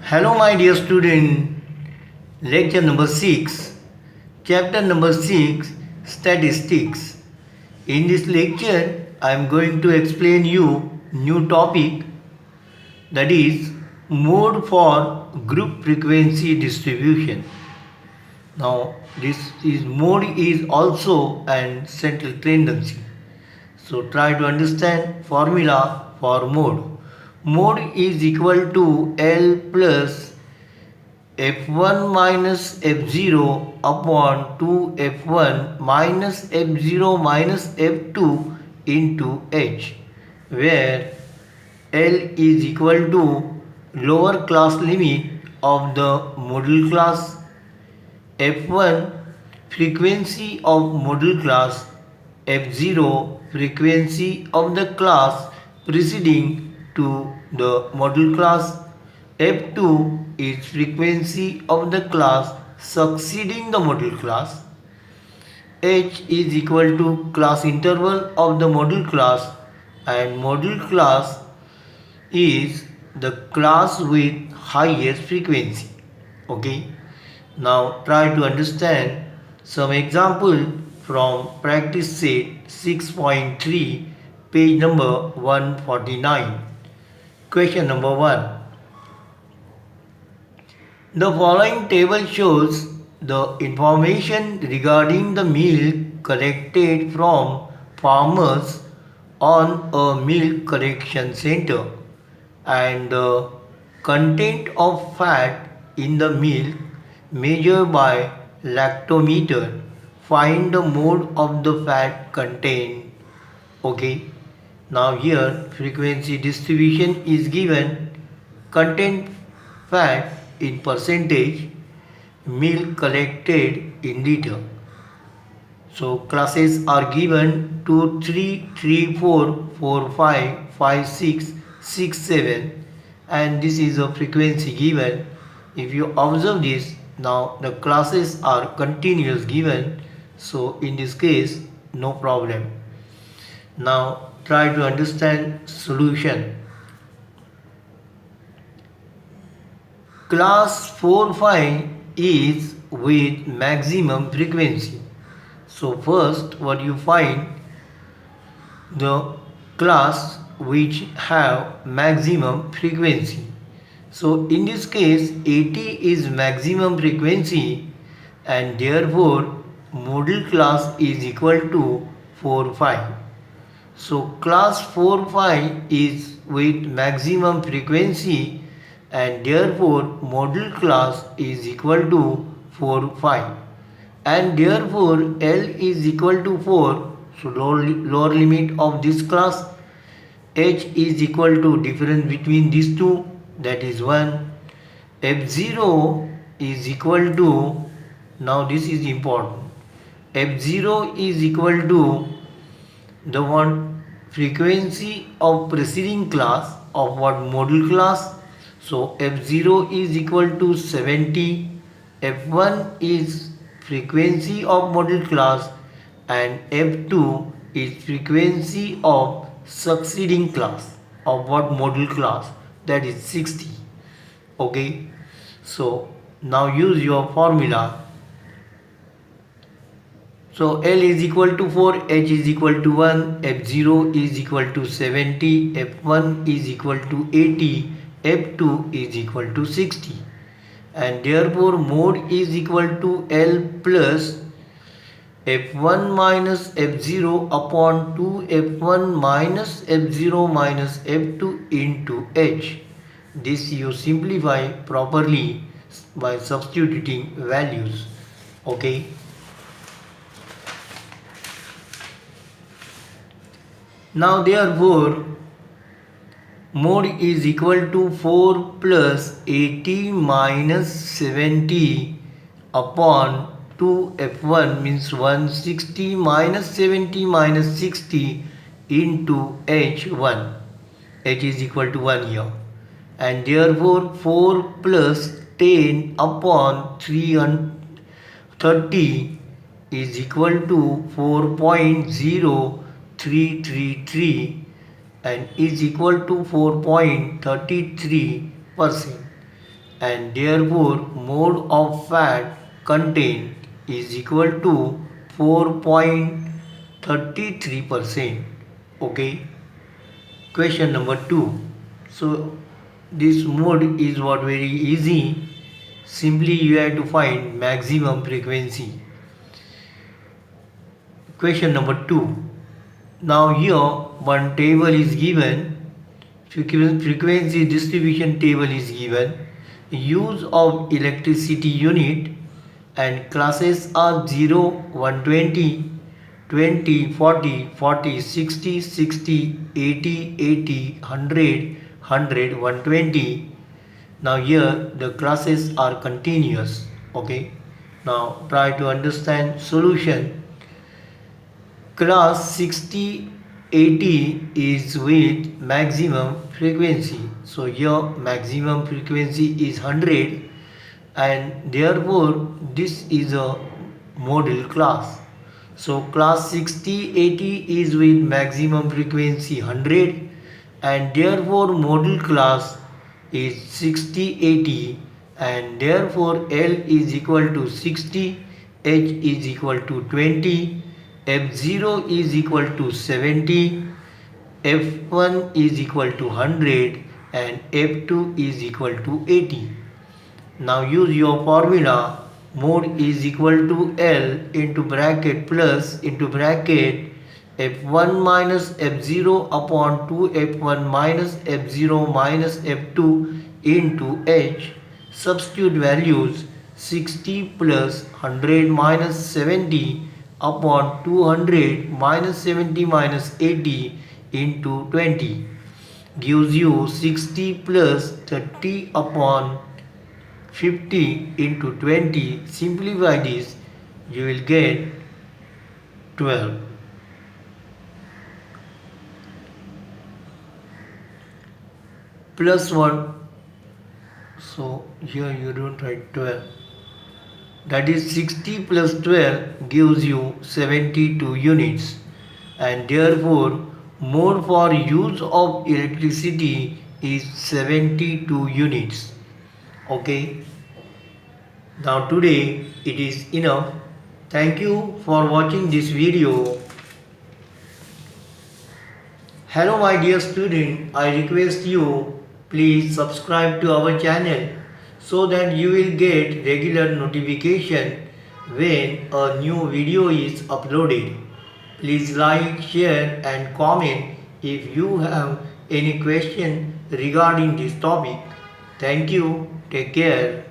Hello, my dear student. Lecture number 6, chapter number 6, Statistics. In this lecture, I am going to explain you new topic, that is mode for group frequency distribution. Now, this is mode is also an central tendency. So try to understand formula for mode. Mode is equal to L plus f1 minus f0 upon 2 f1 minus f0 minus f2 into h, where L is equal to lower class limit of the module class, f1 frequency of module class, f0 frequency of the class preceding to the module class, f2 is frequency of the class succeeding the module class, h is equal to class interval of the module class, and module class is the class with highest frequency. Okay. Now try to understand some example from practice set 6.3, page number 149. Question number 1. The following table shows the information regarding the milk collected from farmers on a milk collection center and the content of fat in the milk measured by lactometer. Find the mode of the fat content. Okay. Now here frequency distribution is given, content fat in percentage, milk collected in liter. So classes are given 2, 3, 3, 4, 4, 5, 5, 6, 6, 7, and this is a frequency given. If you observe this, now the classes are continuous given, so in this case no problem. Now try to understand solution. Class 4-5 is with maximum frequency. So first what you find, the class which have maximum frequency. So in this case 80 is maximum frequency, and therefore module class is equal to 4-5. So class 4-5 is with maximum frequency, and therefore module class is equal to 4-5, and therefore L is equal to 4. So lower limit of this class, h is equal to difference between these two, that is 1. f0 is equal to, now this is important, f0 is equal to the one frequency of preceding class of what module class. So f0 is equal to 70, f1 is frequency of module class, and f2 is frequency of succeeding class of what module class, that is 60. Okay. So now use your formula. So L is equal to 4, H is equal to 1, F0 is equal to 70, F1 is equal to 80, F2 is equal to 60, and therefore mode is equal to L plus F1 minus F0 upon 2 F1 minus F0 minus F2 into H. This you simplify properly by substituting values. Okay. Now therefore mode is equal to 4 plus 80 minus 70 upon 2 f1 means 160 minus 70 minus 60 into h1. H is equal to 1 here, and therefore 4 plus 10 upon 330 is equal to 4.0333 and is equal to 4.33%. and therefore mode of fat content is equal to 4.33%. Okay. Question number 2. So this mode is what very easy. Simply you have to find maximum frequency. Question number 2. Now here one table is given. Frequency distribution table is given. Use of electricity unit and classes are 0, 120, 20, 40, 40, 60, 60, 80, 80, 100, 100, 120. Now here the classes are continuous. Okay. Now try to understand solution. Class 60, 80 is with maximum frequency. So here maximum frequency is 100 and therefore this is a model class. So class 60, 80 is with maximum frequency 100 and therefore model class is 60, 80 and therefore L is equal to 60, H is equal to 20, F0 is equal to 70, F1 is equal to 100 and F2 is equal to 80. Now use your formula. Mode is equal to L into bracket plus into bracket F1 minus F0 upon 2 F1 minus F0 minus F2 into H. Substitute values 60 plus 100 minus 70 upon 200 minus 70 minus 80 into 20 gives you 60 plus 30 upon 50 into 20. Simplify this, you will get 12. Plus 1, so here you don't write 12. That is 60 plus 12 gives you 72 units and therefore mode for use of electricity is 72 units. Okay. Now today it is enough. Thank you for watching this video. Hello my dear student, I request you please subscribe to our channel so that you will get regular notification when a new video is uploaded. Please like, share and comment if you have any question regarding this topic. Thank you. Take care.